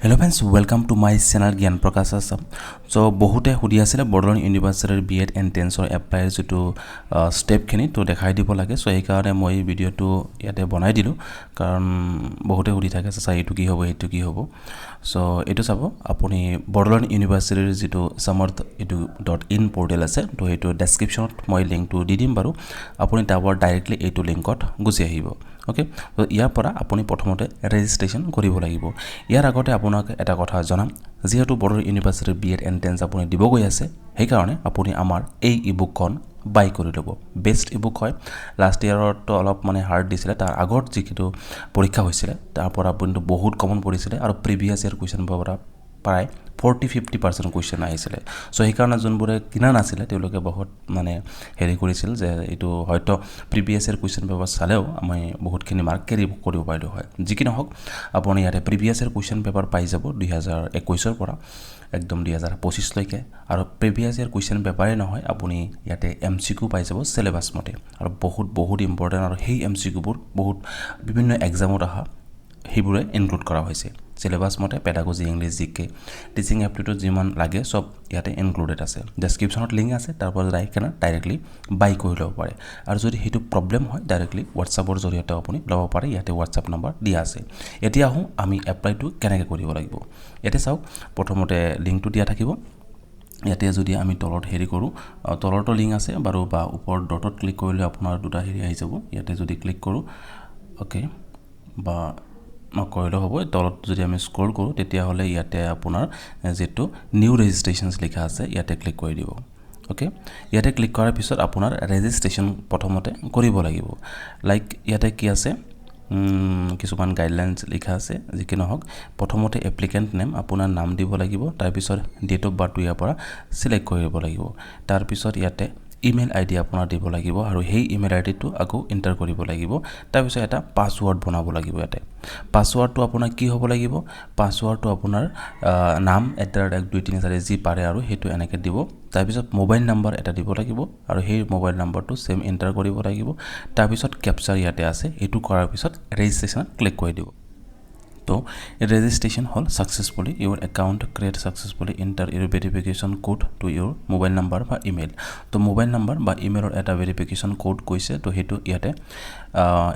Hello friends, welcome to my channel Gyan Prakash Assam. So বহুতে সুধি আছিল Bodoland University BEd Entrance apply যেটো step খিনি তো দেখাই দিব লাগে সো এই কাৰণে মই ভিডিওটো ইয়াতে বনাই দিলো কাৰণ বহুতে সুধি থাকে স্যার এটো কি হ'ব এটো কি হ'ব সো এটো চাব আপুনি Bodoland University যেটো samarth edu .in portal আছে তো এটো ডেসক্ৰিপচনত মই লিংকটো দি দিম বাৰু আপুনি তাবৰ ডাইৰেক্টলি এটো লিংকত গুছি আহিব ওকে তো ইয়াৰ পৰা আপুনি প্ৰথমতে ৰেজিষ্ট্ৰেচন কৰিব লাগিব ইয়াৰ আগতে আপোনাক এটা কথা জনাম যেহেতু Bodoland University BEd Entrance আপুনি দিব গৈ আছে সেই কাৰণে আপুনি আমাৰ এই ইবুকখন বাই কৰি ল'ব বেস্ট ইবুক হয় লাষ্ট ইয়াৰত অলপ মানে হাৰ্ড দিছিলে তাৰ আগত যিটো পৰীক্ষা হৈছিলে তাৰ পৰা আপুনি বহুত কমন পৰিছিলে আৰু প্ৰিভিয়াস ইয়াৰ কোৱেশ্চন পৰা প্ৰায় 40-50% কোৱেশ্চন আহিছিলে সো এই কাৰণে যোনবোৰে কিনা নাছিলে তেওঁলোকে বহুত মানে হেৰি কৰিছিল যে এটো হয়তো প্ৰিভিয়াস ইয়াৰ কোৱেশ্চন পেপাৰ চালেও আমি বহুতখিনি মাৰ্ক কেৰি কৰিব পাৰিলো হয় যিকি নহওক আপুনি ইয়াতে প্ৰিভিয়াস ইয়াৰ কোৱেশ্চন পেপাৰ পাই যাব 2021 ৰ পৰা একদম 2025 লৈকে আৰু প্ৰিভিয়াস ইয়াৰ কোৱেশ্চন পেপাৰে নহয় আপুনি ইয়াতে এমসিকিউ পাই যাব সিলেবাস মতে আৰু বহুত ইম্পৰ্টেন্ট আৰু সেই এমসিকিউ বোৰ বহুত বিভিন্ন এক্সামত আহা হিবুৰে ইনক্লুড কৰা হৈছে সিলেবাস মতে পেডাগজি ইংলিশ জিকে টিচিং এপ্টিটিউড যিমান লাগে সব ইয়াতে ইনক্লুডেড আছে ডেসক্ৰিপচনত লিংক আছে তাৰ পৰা যাই কেনে ডাইৰেক্টলি বাই কৰি ল'ব পাৰে আৰু যদি হেতু প্ৰবলেম হয় ডাইৰেক্টলি WhatsAppৰ জৰিয়তে আপুনি ল'ব পাৰে ইয়াতে WhatsApp নম্বৰ দিয়া আছে এতিয়া আহো আমি এপ্লাইটো কেনেকৈ কৰিব লাগিব ইয়াতে চাওক প্ৰথমতে লিংকটো দিয়া থাকিব ইয়াতে যদি আমি তলত হেৰি কৰো তলৰটো লিংক আছে বাৰু বা ওপৰ ডটত ক্লিক কৰিলে আপোনাৰ দুটা হেৰি আহি যাব ইয়াতে যদি ক্লিক কৰো ওকে বা কৰিলে হ'ব তলত যদি আমি স্ক্ৰল কৰো তেতিয়া হলে ইয়াতে আপোনাৰ যেটো নিউ ৰেজিষ্ট্ৰেচনছ লিখা আছে ইয়াতে ক্লিক কৰি দিব ওকে ইয়াতে ক্লিক কৰাৰ পিছত আপোনাৰ ৰেজিষ্ট্ৰেচন প্ৰথমতে কৰিব লাগিব লাইক ইয়াতে কি আছে কিছুমান গাইডলাইনছ লিখা আছে যিকি নহওক প্ৰথমতে এপ্লিকেন্ট নেম আপোনাৰ নাম দিব লাগিব তাৰ পিছত ডেট অফ বাৰ্থ ইয়াৰ পৰা সিলেক্ট কৰিব লাগিব তাৰ পিছত ইয়াতে ইমেইল আইডি আপোনাৰ দিব লাগিব আৰু সেই ইমেইল আইডিটো আকৌ এন্টাৰ কৰিব লাগিব তাৰ পিছত এটা পাসওয়াৰ্ড বনাব লাগিব ইয়াতে পাসওয়াৰ্ডটো আপোনাৰ কি হ'ব লাগিব পাসওয়াৰ্ডটো আপোনাৰ নাম এটা 1 2 3 4 যি পাৰে আৰু হেতু এনেকৈ দিব তাৰ পিছত মোবাইল নম্বৰ এটা দিব লাগিব আৰু সেই মোবাইল নম্বৰটো সেম এন্টাৰ কৰিব লাগিব তাৰ পিছত ক্যাপচাৰ ইয়াতে আছে এটো কৰাৰ পিছত ৰেজিষ্ট্ৰেচন ক্লিক কৰি দিব তো registration hall successfully your account create successfully enter your verification code to your mobile number বা email তো mobile number বা emailৰ এটা verification code কৈছে তো হেতু ইয়াতে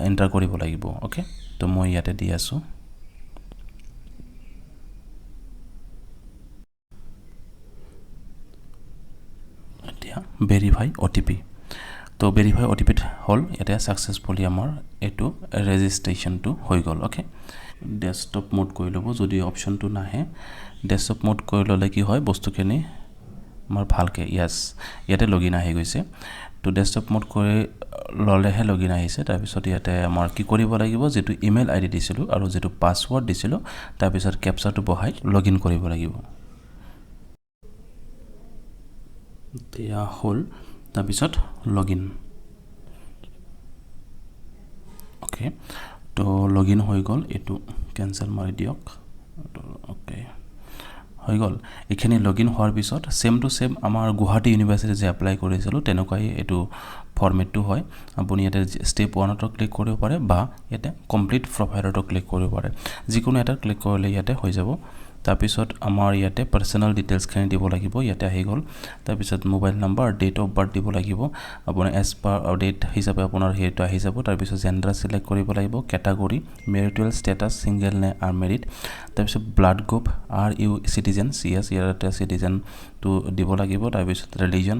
এন্টাৰ কৰিব লাগিব ওকে তো মই ইয়াতে দি আছো এতিয়া verify OTP তো verify OTP হল এটা সাকসেসফুলি আমাৰ এটো ৰেজিষ্ট্ৰেচনটো হৈ গল ওকে ডেস্কটপ মোড কৰি লব যদি অপচনটো নাহে ডেস্কটপ মোড কৰি ললে কি হয় বস্তুখিনি আমাৰ ভালকে ইয়াস ইয়াতে লগইন আহি গৈছে তো ডেস্কটপ মোড কৰি ললেহে লগইন আহিছে তাৰ পিছত ইয়াতে আমাৰ কি কৰিব লাগিব যেটো ইমেইল আইডি দিছিলো আৰু যেটো পাসওয়াৰ্ড দিছিলো তাৰ পিছত ক্যাপচাটো বহাই লগইন কৰিব লাগিব দিয়া হল তাৰ পিছত লগইন ওকে তো লগইন হৈ গল এটো ক্যান্সেল মাৰি দিয়ক ওকে হৈ গল এখানে লগইন হোৱাৰ পিছত সেম টু সেম আমাৰ গুৱাহাটী ইউনিভাৰ্সিটি যে এপ্লাই কৰিছিল তেনেকৈ এটো ফৰমেটটো হয় আপুনি এটা স্টেপ 1ত ক্লিক কৰিব পাৰে বা এটা কমপ্লিট প্ৰফাইলত ক্লিক কৰিব পাৰে যিকোনো এটা ক্লিক কৰিলে ইয়াতে হৈ যাব তাৰ পিছত আমাৰ ইয়াতে পাৰ্সোনাল ডিটেইলছ খিনি দিব লাগিব ইয়াতে আহি গল তাৰ পিছত mobile number date of birth দিব লাগিব আপুনি এজ পাৰ ডেট হিচাপে আপোনাৰ হেটো আহি যাব তাৰ পিছত জেন্ডাৰ সিলেক্ট কৰিব লাগিব ক্যাটাগৰী মেৰিটাল ষ্টেটাস সিঙ্গেল নে আনমেৰিড তাৰ পিছত blood group are you citizen yes ইয়াতে সিটিজেন তো দিব লাগিব তাৰ পিছত ৰিলিজন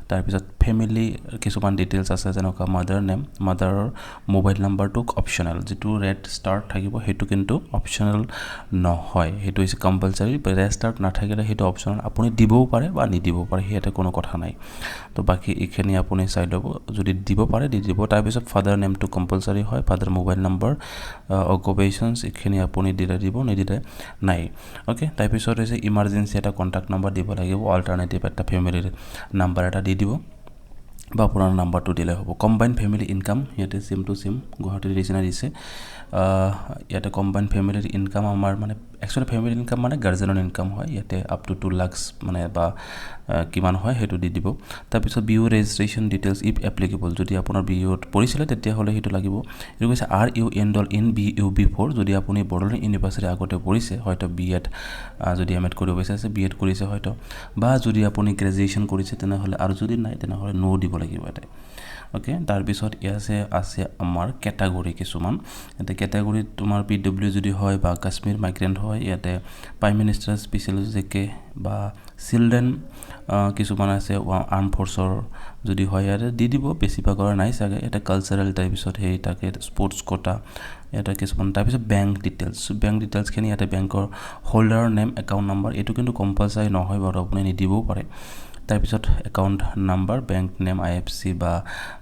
তাৰ পিছত ফ্যামিলি কিছুমান ডিটেইলছ আছে যেনেকা মাদাৰ নেম মাদাৰৰ মোবাইল নম্বৰটো অপচনেল যেটো ৰেড ষ্টাৰ্ট থাকিব হেতু কিন্তু অপচনেল নহয় হেতু ইজ কম্পালসৰি ৰেড ষ্টাৰ্ট নাথাকিলে হেতু অপচনেল আপুনি দিবও পাৰে বা নিদিবও পাৰে হেতে কোনো কথা নাই তো বাকি এখানে আপুনি চাই লব যদি দিব পাৰে দি দিব তাৰ পিছত ফাদাৰ নেমটো কম্পালসৰি হয় ফাদাৰ মোবাইল নম্বৰ অকুপেশনস এখানে আপুনি দিলে দিব নিদিলে নাই ওকে তাৰ পিছত হৈছে ইমাৰ্জেন্সি এটা কন্টাক্ট নম্বৰ দিব লাগিব অল্টাৰনেটিভ এটা ফ্যামিলিৰ নাম্বাৰ এটা দি দিব বা আপোনাৰ নাম্বাৰটো দিলে হ'ব কম্বাইন্ড ফ্যামিলি ইনকাম ইয়াতে সেম টু সেম গুৱাহাটীৰ ৰিজনা দিছে ইয়াতে কম্বাইন্ড ফ্যামিলিৰ ইনকাম আমাৰ মানে একচুৱেলি ফেমিলি ইনকাম মানে গাৰ্জেনৰ ইনকাম হয় ইয়াতে আপ টু 2 লাখ মানে বা কিমান হয় সেইটো দি দিব তাৰপিছত BU registration details if applicable যদি আপোনাৰ বিউত পৰিছিলে তেতিয়াহ'লে সেইটো লাগিব এইটো কৈছে আৰ ইউ এনডল ইন বিউ বিফ'ৰ যদি আপুনি বড়োলেণ্ড ইউনিভাৰ্চিটি আগতে পঢ়িছে হয়তো B.Ed যদি M.Ed কৰিব বিচাৰিছে B.Ed কৰিছে হয়তো বা যদি আপুনি গ্ৰেজুৱেশ্যন কৰিছে তেনেহ'লে আৰু যদি নাই তেনেহ'লে নো দিব লাগিব এটা ওকে তাৰপিছত ইয়াছে আছে আমাৰ কেটাগৰী কিছুমান এটা কেটাগৰী তোমাৰ PW যদি হয় বা কাশ্মীৰ মাইগ্ৰেণ্ট হয় ইয়াতে প্ৰাইম মিনিষ্টাৰ স্পেচিয়েল জেকে বা চিলড্ৰেন কিছুমান আছে আৰ্ম ফ'ৰ্চৰ যদি হয় ইয়াতে দি দিব বেছিভাগৰ নাই চাগে এটা কালচাৰেল তাৰপিছত সেই তাকে স্পৰ্টছ কোটা এটা কিছুমান তাৰপিছত বেংক ডিটেইলছখিনি ইয়াতে বেংকৰ হোল্ডাৰৰ নেম একাউণ্ট নাম্বাৰ এইটো কিন্তু কম্পালচাৰী নহয় বাৰু আপুনি নিদিবও পাৰে তাৰপিছত account number bank name IFC বা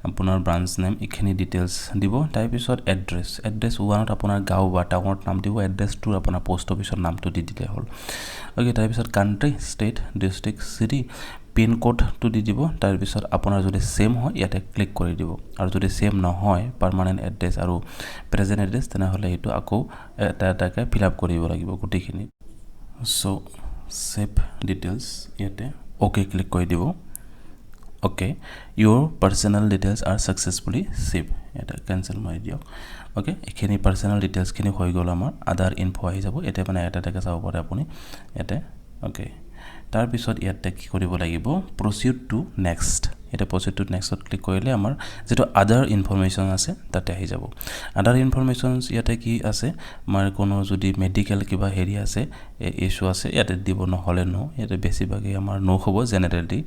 আপোনাৰ ব্ৰাঞ্চ নেম এইখিনি ডিটেইলছ দিব তাৰপিছত এড্ৰেছ ওৱানত আপোনাৰ গাঁও বা টাউনত নাম দিব এড্ৰেছটো আপোনাৰ পোষ্ট অফিচৰ নামটো দি দিলে হ'ল ওকে তাৰপিছত country state district city pin কোডটো দি দিব তাৰপিছত আপোনাৰ যদি সেম হয় ইয়াতে ক্লিক কৰি দিব আৰু যদি সেম নহয় পাৰ্মানেণ্ট এড্ৰেছ আৰু প্ৰেজেণ্ট এড্ৰেছ তেনেহ'লে এইটো আকৌ এটাকে ফিল আপ কৰিব লাগিব গোটেইখিনি চ' সেভ ডিটেইলছ ইয়াতে ওকে ক্লিক কৰি দিব okay your personal details are successfully save এটা কেনচেল মাৰি দিয়ক ওকে এইখিনি পাৰ্চনেল ডিটেইলছখিনি হৈ গ'ল আমাৰ আদাৰ ইনফো আহি যাব এতিয়া মানে এটাকে চাব পাৰে আপুনি ইয়াতে ওকে তাৰপিছত ইয়াতে কি কৰিব লাগিব প্ৰচিড টু নেক্সট এটা প্ৰচিড টু নেক্সটত ক্লিক কৰিলে আমাৰ যেটো আদাৰ ইনফৰমেশ্যন আছে তাতে আহি যাব আদাৰ ইনফৰমেশ্যনছ ইয়াতে কি আছে আমাৰ কোনো যদি মেডিকেল কিবা হেৰি আছে ইস্যু আছে ইয়াতে দিব নহ'লে নো ইয়াতে বেছিভাগে আমাৰ নো হ'ব জেনেৰেলি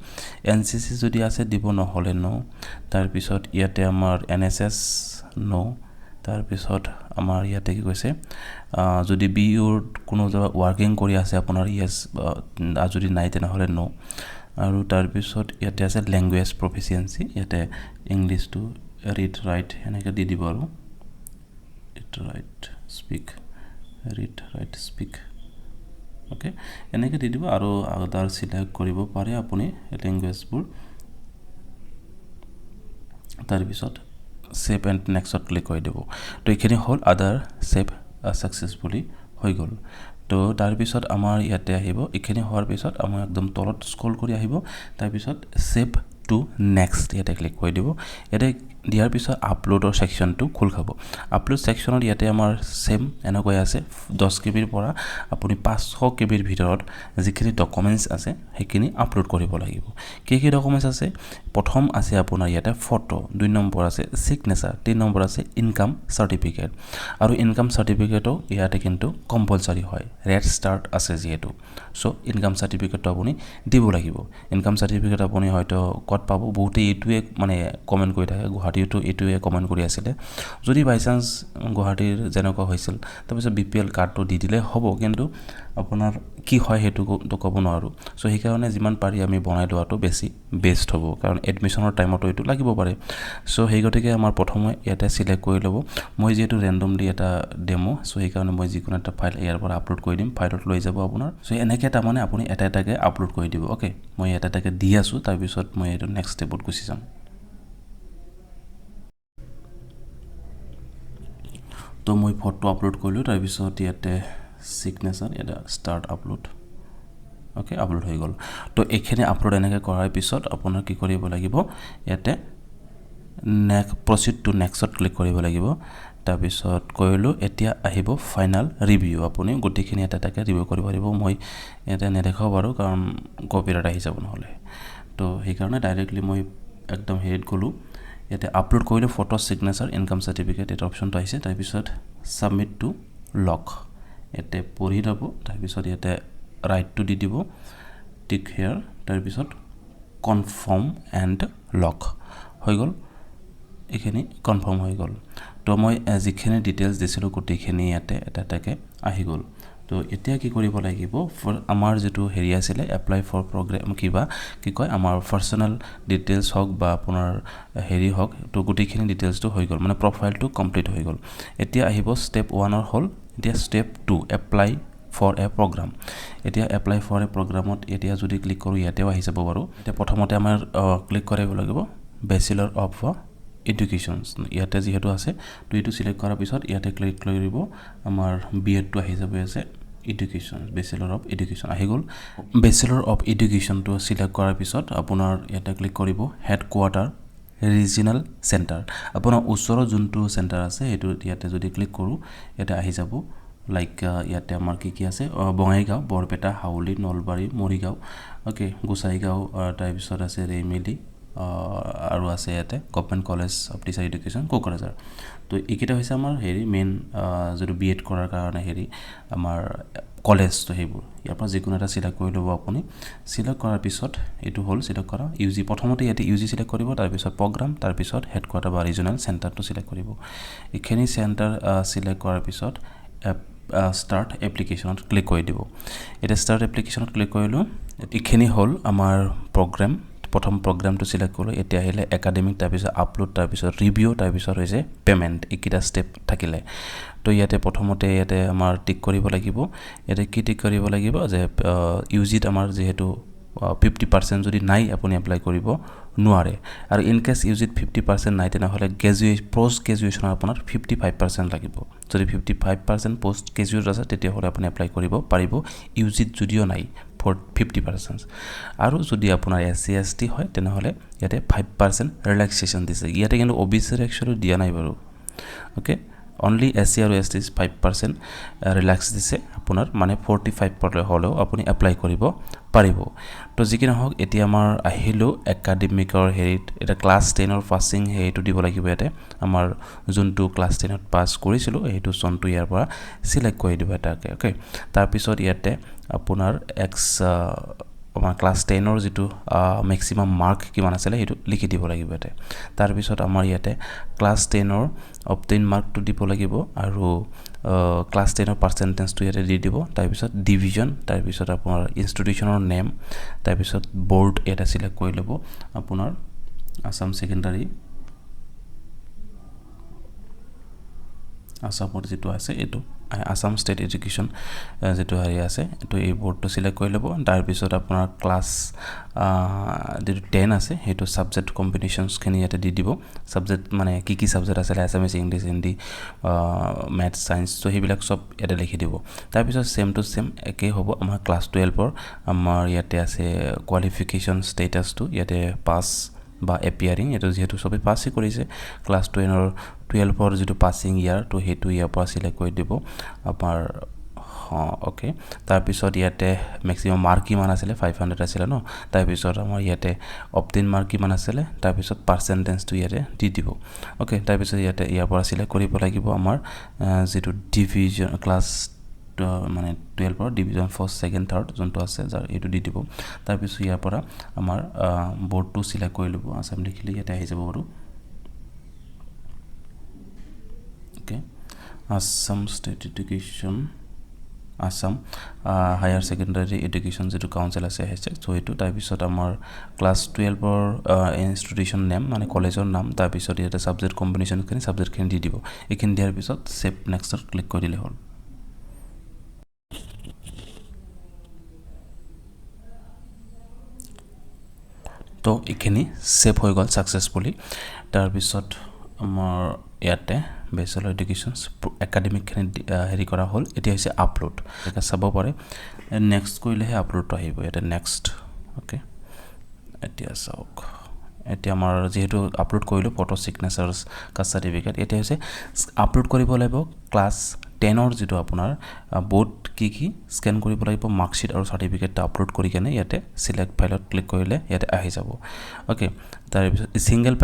NCC যদি আছে দিব নহ'লে নো তাৰপিছত ইয়াতে আমাৰ NSS নো তাৰপিছত আমাৰ ইয়াতে কি কৈছে যদি বিউৰ কোনো ৱাৰ্কিং কৰি আছে আপোনাৰ ইয়েছ যদি নাই তেনেহ'লে নো আৰু তাৰপিছত ইয়াতে আছে লেংগুৱেজ প্ৰফিচিয়েঞ্চি ইয়াতে ইংলিছটো ৰিড ৰাইট এনেকৈ দি দিব আৰু ৰিড ৰাইট স্পীক ওকে এনেকৈ দি দিব আৰু আদাৰ চিলেক্ট কৰিব পাৰে আপুনি লেংগুৱেজবোৰ তাৰপিছত সেভ এণ্ড নেক্সটত ক্লিক কৰি দিব তো এইখিনি হ'ল আদাৰ সেভ ছাকচেছফুলি হৈ গ'ল তো তাৰপিছত আমাৰ ইয়াতে আহিব এইখিনি হোৱাৰ পিছত আমাৰ একদম তলত স্ক্ৰল কৰি আহিব তাৰপিছত সেভ টু নেক্সট ইয়াতে ক্লিক কৰি দিব ইয়াতে দিয়াৰ পিছত আপলোডৰ ছেকশ্যনটো খোল খাব আপলোড ছেকশ্যনত ইয়াতে আমাৰ সেম এনেকৈ আছে 10 KB পৰা আপুনি 500 KB ভিতৰত যিখিনি ডকুমেণ্টছ আছে সেইখিনি আপলোড কৰিব লাগিব কি ডকুমেণ্টছ আছে প্ৰথম আছে আপোনাৰ ইয়াতে ফটো 2 নম্বৰ আছে সিগনেচাৰ 3 নম্বৰ আছে ইনকাম সাৰ্টিফিকেট আৰু ইনকাম সাৰ্টিফিকেটও ইয়াতে কিন্তু কম্পালসাৰী হয় ৰেড ষ্টাৰ্ট আছে যেহেতু সো ইনকাম সাৰ্টিফিকেটটো আপুনি দিব লাগিব ইনকাম সাৰ্টিফিকেট আপুনি হয়তো কত পাব বহুতে এইটোৱে মানে কমেন্ট কৰি থাকে গুৱাহাটীটো এইটোৱে কমেন্ট কৰি আছিল যদি বাই চান্স গুৱাহাটীৰ যেনেকুৱা হৈছিল তাৰপিছত BPL কাৰ্ডটো দি দিলে হ'ব কিন্তু আপোনাৰ কি হয় হেতু তো ক'ব নোৱাৰো সো সেই কাৰণে যিমান পাৰি আমি বনাই লোৱাটো বেছি বেস্ট হ'ব কাৰণ এডমিশনৰ টাইমটো এইটো লাগিব পাৰে সো সেই গতিকে আমাৰ প্ৰথমে ইয়াতে সিলেক্ট কৰি ল'ব মই যেটো ৰেন্ডমলি এটা ডেমো সো সেই কাৰণে মই যিকোনো এটা ফাইল ইয়াৰ পৰা আপলোড কৰি দিম ফাইলত লৈ যাব আপোনাৰ সো এনেকৈ এটা মানে আপুনি এটাকে আপলোড কৰি দিব ওকে মই এটাকে দি আছো তাৰ পিছত মই এইটো নেক্সট স্টেপত গুছি যাম তো মই ফটো আপলোড কৰিলো তাৰ পিছত ইয়াতে সিগনেচাৰ এটা স্টাৰ্ট আপলোড ওকে আপলোড হৈ গ'ল তো এখানে আপলোড এনেকৈ কৰাৰ পিছত আপোনাৰ কি কৰিব লাগিব ইয়াতে প্ৰচিড টু নেক্সটত ক্লিক কৰিব লাগিব তাৰ পিছত কৰিলো এতিয়া আহিব ফাইনাল ৰিভিউ আপুনি গোটেইখিনি এটাকে ৰিভিউ কৰিব পাৰিব মই এটা নেদেখাও বাৰু কাৰণ কপিৰাইট আহি যাব নহলে তো সেই কাৰণে ডাইৰেক্টলি মই একদম হেড গলো ইয়াতে আপলোড কৰিলে ফটো সিগনেচাৰ ইনকাম সাৰ্টিফিকেট এটা অপচনটো আহিছে তাৰ পিছত সাবমিট টু লক ইয়াতে পঢ়ি ল'ব তাৰ পিছত ইয়াতে ৰাইটটো দি দিব টিক হিয়াৰ তাৰ পিছত কনফাৰ্ম এণ্ড লক হৈ গ'ল এইখিনি কনফাৰ্ম হৈ গ'ল তো মই যিখিনি ডিটেইলছ দিছিলো গোটেইখিনি ইয়াতে এটাকে আহি গ'ল তো এতিয়া কি কৰিব লাগিব আমাৰ যেটো হেৰি আছিল এপ্লাই ফৰ প্ৰগ্ৰাম কিবা কি কয় আমাৰ পাৰ্সোনাল ডিটেইলছ হক বা আপোনাৰ হেৰি হক তো গোটেইখিনি ডিটেইলছটো হৈ গ'ল মানে প্ৰফাইলটো কমপ্লিট হৈ গ'ল এতিয়া আহিব স্টেপ 1 ৰ হ'ল এতিয়া step 2 apply for a program এতিয়া এপ্লাই ফৰ এ প্ৰগ্ৰামত এতিয়া যদি ক্লিক কৰো ইয়াতেও আহি যাব বাৰু এতিয়া প্ৰথমতে আমাৰ ক্লিক কৰিব লাগিব বেচেলৰ অফ এডুকেশ্যন ইয়াতে যেহেতু আছে তো এইটো সিলেক্ট কৰাৰ পিছত ইয়াতে ক্লিক কৰিব আমাৰ B.Ed টো আহি যাব আছে এডুকেশ্যন বেচেলৰ অফ এডুকেশ্যন আহি গ'ল বেচেলৰ অফ এডুকেশ্যনটো চিলেক্ট কৰাৰ পিছত আপোনাৰ ইয়াতে ক্লিক কৰিব হেডকোৱাৰ্টাৰ ৰিজিনাল চেণ্টাৰ আপোনাৰ ওচৰৰ যোনটো চেণ্টাৰ আছে সেইটো ইয়াতে যদি ক্লিক কৰোঁ ইয়াতে আহি যাব লাইক ইয়াতে আমাৰ কি আছে বঙাইগাঁও বৰপেটা হাউলি নলবাৰী মৰিগাঁও ওকে গোসাইগাঁও তাৰপিছত আছে ৰেমেলি আৰু আছে ইয়াতে government college of teacher education Kokrajhar তো এইকেইটা হৈছে আমাৰ হেৰি মেইন যিটো বি এড কৰাৰ কাৰণে হেৰি আমাৰ কলেজ তো সেইবোৰ ইয়াৰ পৰা যিকোনো এটা চিলেক্ট কৰি ল'ব আপুনি চিলেক্ট কৰাৰ পিছত এইটো হ'ল চিলেক্ট কৰা ইউজি প্ৰথমতে ইয়াতে ইউজি চিলেক্ট কৰিব তাৰপিছত প্ৰগ্ৰাম তাৰপিছত হেডকোৱাৰ্টাৰ বা ৰিজনেল চেণ্টাৰটো চিলেক্ট কৰিব এইখিনি চেণ্টাৰ চিলেক্ট কৰাৰ পিছত ষ্টাৰ্ট এপ্লিকেশ্যনত ক্লিক কৰি দিব এতিয়া ষ্টাৰ্ট এপ্লিকেশ্যনত ক্লিক কৰিলোঁ এইখিনি হ'ল আমাৰ প্ৰগ্ৰাম প্ৰথম প্ৰগ্ৰামটো চিলেক্ট কৰিলোঁ এতিয়া আহিলে একাডেমিক তাৰপিছত আপলোড তাৰপিছত ৰিভিউ তাৰপিছত হৈছে পে'মেণ্ট এইকেইটা ষ্টেপ থাকিলে তো ইয়াতে প্ৰথমতে ইয়াতে আমাৰ টিক কৰিব লাগিব ইয়াতে কি টিক কৰিব লাগিব যে ইউজিত আমাৰ যিহেতু 50% যদি নাই আপুনি এপ্লাই কৰিব নোৱাৰে আৰু ইন কেছ ইউজিত 50% নাই তেনেহ'লে পোষ্ট গ্ৰেজুৱেশ্যনৰ আপোনাৰ 55% লাগিব যদি 55% পোষ্ট গ্ৰেজুৱেট আছে তেতিয়াহ'লে আপুনি এপ্লাই কৰিব পাৰিব ইউজিত যদিও নাই 50% আৰু যদি আপোনাৰ SC ST হয় তেনেহ'লে ইয়াতে 5% ৰিলেক্সেশ্যন দিছে ইয়াতে কিন্তু OBC একচুৱেলি দিয়া নাই বাৰু ওকে অনলি SC আৰু ST 5% ৰিলেক্স দিছে আপোনাৰ মানে 45% হ'লেও আপুনি এপ্লাই কৰিব পাৰিব তো যিকি নহওক এতিয়া আমাৰ আহিলোঁ একাডেমিকৰ হেৰিত এটা ক্লাছ 10ৰ পাছিং হেৰিটো দিব লাগিব ইয়াতে আমাৰ যোনটো ক্লাছ 10ত পাছ কৰিছিলোঁ সেইটো চনটো ইয়াৰ পৰা চিলেক্ট কৰি দিব এটাকে ওকে তাৰপিছত ইয়াতে আপোনাৰ আমাৰ ক্লাছ 10ৰ যিটো মেক্সিমাম মাৰ্ক কিমান আছিলে সেইটো লিখি দিব লাগিব ইয়াতে তাৰপিছত আমাৰ ইয়াতে ক্লাছ 10ৰ অবটেইন মাৰ্কটো দিব লাগিব আৰু ক্লাছ 10ৰ পাৰ্চেণ্টেজটো ইয়াতে দি দিব তাৰপিছত ডিভিজন তাৰপিছত আপোনাৰ ইনষ্টিটিউশ্যনৰ নেম তাৰপিছত বৰ্ড এটা চিলেক্ট কৰি ল'ব আপোনাৰ আসাম ছেকেণ্ডাৰী আসামৰ যিটো আছে এইটো আসাম ষ্টেট এডুকেশ্যন যেটো হেৰি আছে তো এই বৰ্ডটো সিলেক্ট কৰি ল'ব তাৰপিছত আপোনাৰ ক্লাছ যেটো 10 আছে সেইটো সাবজেক্ট কম্বিনেশনছখিনি ইয়াতে দি দিব সাবজেক্ট মানে কি সাবজেক্ট আছে Assamese English Hindi math science তো সেইবিলাক সব ইয়াতে লিখি দিব তাৰপিছত সেম টু সেম একে হ'ব আমাৰ ক্লাছ 12 আমাৰ ইয়াতে আছে কোৱালিফিকেশন ষ্টেটাসটো ইয়াতে পাস বা এপিয়াৰিং এটো যেহেতু সবে পাসই কৰিছে ক্লাছ 12 যেটো পাসিং ইয়াৰ তো হেতু ইয়াৰ পৰা সিলেক্ট কৰি দিব আপোনাৰ ওকে তাৰপিছত ইয়াতে ম্যাক্সিমাম মাৰ্ক কিমান আছিল 500 আছিল ন তাৰপিছত আমাৰ ইয়াতে অবটেইন মাৰ্ক কিমান আছিল তাৰপিছত পাৰ্চেন্টেজটো ইয়াতে দি দিব ওকে তাৰপিছত ইয়াতে ইয়াৰ পৰা সিলেক্ট কৰিব লাগিব আমাৰ যেটো ডিভিজন ক্লাছ মানে 12 ডিভিজন ফাৰ্স্ট সেকেন্ড থাৰ্ড যোনটো আছে যাৰ এটো দি দিব তাৰপিছত ইয়াৰ পৰা আমাৰ বৰ্ডটো সিলেক্ট কৰি লব আসাম লিখিলে ইয়াতে আহি যাব আৰু okay Assam state education Assam higher secondary education যেটো কাউন্সিল আছে হৈছে সো এটো তাৰপিছত আমাৰ ক্লাছ 12 ইনষ্টিটিউশ্যন নেম মানে কলেজৰ নাম তাৰপিছত ইয়াতে সাবজেক্ট কম্বিনেশনখিনি সাবজেক্টখিনি দি দিব এইখিনি দিয়াৰ পিছত সেভ নেক্সটত ক্লিক কৰি দিলে হ'ল তো এইখিনি সেভ হৈ গ'ল সাকসেসফুলি তাৰপিছত আমাৰ ইয়াতে বেচেলৰ এডুকেশ্যন একাডেমিকখিনি হেৰি কৰা হ'ল এতিয়া হৈছে আপলোড এটা চাব পাৰে নেক্সট কৰিলেহে আপলোডটো আহিব এটা নেক্সট ওকে এতিয়া চাওক এতিয়া আমাৰ যেহেতু আপলোড কৰিলো ফটো সিগনেচাৰছ কাষ্ট সাৰ্টিফিকেট এতিয়া হৈছে আপলোড কৰিব লাগিব ক্লাছ 10 যেটো আপোনাৰ বোৰ্ড কি স্ক্যান কৰিব লাগিব মাৰ্কশিট আৰু সাৰ্টিফিকেটটা আপলোড কৰি কেনে ইয়াতে সিলেক্ট ফাইলত ক্লিক কৰিলে ইয়াতে আহি যাব ওকে তাৰ পিছত সিঙ্গেল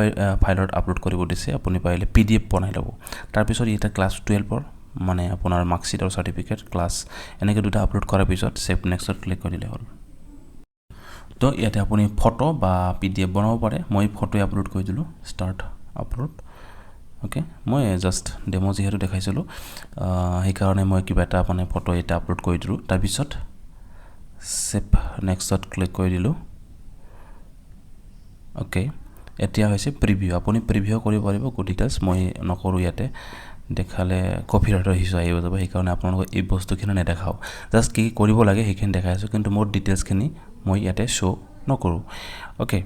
ফাইলত আপলোড কৰিব দিছে আপুনি পাইলে PDF বনাই ল'ব তাৰ পিছত এটা ক্লাছ 12 মানে আপোনাৰ মাৰ্কশিট আৰু সাৰ্টিফিকেট ক্লাছ এনেকে দুটা আপলোড কৰাৰ পিছত সেভ নেক্সটত ক্লিক কৰিলে হ'ল তো ইয়াতে আপুনি ফটো বা PDF বনাব পাৰে মই ফটো আপলোড কৰি দিলো স্টাৰ্ট আপলোড ওকে মই জাস্ট ডেমো যেহেতু দেখাইছিলো এই কাৰণে মই কিবা এটা মানে ফটো এটা আপলোড কৰি দিলো তাৰ পিছত সেভ নেক্সটত ক্লিক কৰি দিলো ওকে এতিয়া হৈছে প্ৰিভিউ আপুনি প্ৰিভিউ কৰিব পাৰিব কো ডিটেইলছ মই নকৰো ইয়াতে দেখালে কপিৰাইটৰ ইছ্যু আহিব যাব এই কাৰণে আপোনালোক এই বস্তুখিনি নেদেখাও জাস্ট কি কৰিব লাগে সেইখিনি দেখাইছো কিন্তু মোৰ ডিটেইলছখিনি মই ইয়াতে শো নকৰো ওকে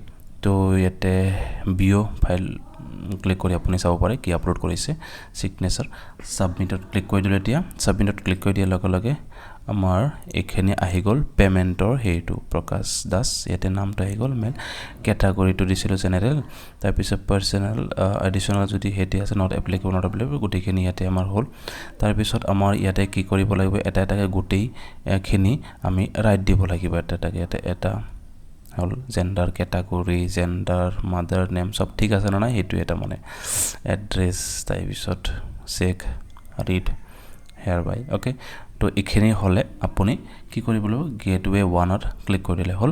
তো ইয়াতে বিও ফাইল ক্লিক কৰি আপুনি চাব পাৰে কি আপলোড কৰিছে সিগনেচাৰ সাবমিটত ক্লিক কৰি দিলে এতিয়া সাবমিটত ক্লিক কৰি দিয়াৰ লগে লগে আমাৰ এখানে আহি গ'ল পেমেন্টৰ হেইটো প্ৰকাশ দাস ইয়াতে নামটো আহি গ'ল মেল ক্যাটাগৰিটো দিছিল জেনাৰেল তাৰ পিছত পাৰ্সোনাল এডিশনাল যদি হেতে আছে নট এপ্লিকেবল গোটেইখিনি ইয়াতে আমাৰ হ'ল তাৰ পিছত আমাৰ ইয়াতে কি কৰিব লাগিব এটা এটাকে গোটেই খিনি আমি ৰাইট দিব লাগিব এটা এটাকে এটা হল gender category gender mother name সব ঠিক আছে না হেতু এটা মানে এড্ৰেছ তাৰ পিছত check read hair bye okay তো এখিনি হলে আপুনি কি কৰিব লাগিব গেটওয়ে 1 ত ক্লিক কৰিলে হল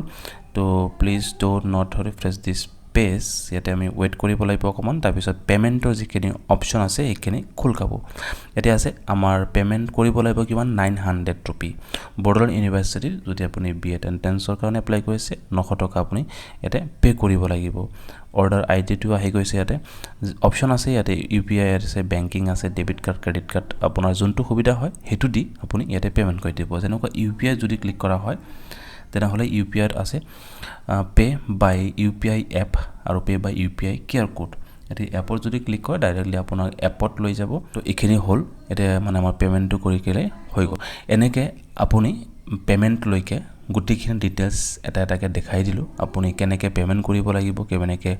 তো please do not refresh this page ইয়াতে আমি ওয়েট কৰিব লাগিব অকমান তাৰ পিছত পেমেন্টৰ যিখিনি অপচন আছে এইখিনি খুল খাব এতে আছে আমাৰ পেমেন্ট কৰিব লাগিব কিমান 900 ৰূপী বড়োলেণ্ড ইউনিভাৰ্সিটিৰ যদি আপুনি B.Ed এন্ট্ৰেন্সৰ কাৰণে এপ্লাই কৰিছে 900 টকা আপুনি এতে পে কৰিব লাগিব অৰ্ডাৰ আইডি টো আহি গৈছে ইয়াতে অপচন আছে ইয়াতে ইউপিআই আছে বেংকিং আছে ডেবিট কাৰ্ড ক্ৰেডিট কাৰ্ড আপোনাৰ যোনটো সুবিধা হয় হেতু দি আপুনি ইয়াতে পেমেন্ট কৰি দিব যেনেকুৱা ইউপিআই যদি ক্লিক কৰা হয় তেনেহলে ইউপিআই আছে পে বাই ইউপিআই এপ আৰু পে বাই ইউপিআই কিউআৰ কোড এটি এপৰ যদি ক্লিক কৰে ডাইৰেক্টলি আপোনাৰ এপত লৈ যাব তো এখিনি হল এটা মানে আমাৰ পেমেন্টটো কৰি কেলে হৈ গ'ল এনেকে আপুনি পেমেন্ট লৈকে গুটিখিনি ডিটেইলস এটা এটাকে দেখাই দিলো আপুনি কেনেকে পেমেন্ট কৰিব লাগিব কেনেকে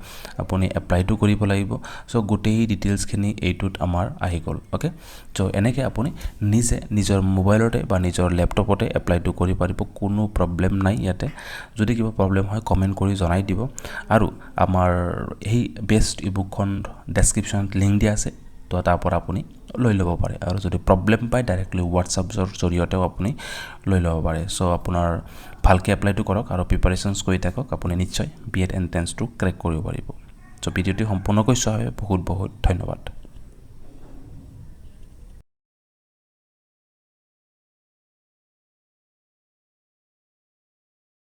আপুনি এপ্লাইটো কৰিব লাগিব সো গুটেই ডিটেইলস খিনি এইটোত আমাৰ আহি গ'ল ওকে সো এনেকে আপুনি নিজে নিজৰ মোবাইলতে বা নিজৰ ল্যাপটপতে এপ্লাইটো কৰি পাৰিব কোনো প্ৰবলেম নাই ইয়াতে যদি কিবা প্ৰবলেম হয় কমেন্ট কৰি জনাই দিব আৰু আমাৰ এই বেস্ট ইবুকখন ডেসক্ৰিপচনত লিংক দিয়া আছে তো তাৰ পৰা আপুনি লৈ ল'ব পাৰে আৰু যদি প্ৰবলেম পায় ডাইৰেক্টলি WhatsAppৰ জৰিয়তেও আপুনি লৈ ল'ব পাৰে সো আপোনাৰ ভালকে এপ্লাইটো কৰক আৰু প্ৰিপাৰেচনছ কৰি থাকক আপুনি নিশ্চয় B.Ed এন্ট্ৰেন্সটো ক্ৰেক কৰিব পাৰিব সো ভিডিওটি সম্পূৰ্ণকৈ চোৱাৰ বাবে বহুত বহুত ধন্যবাদ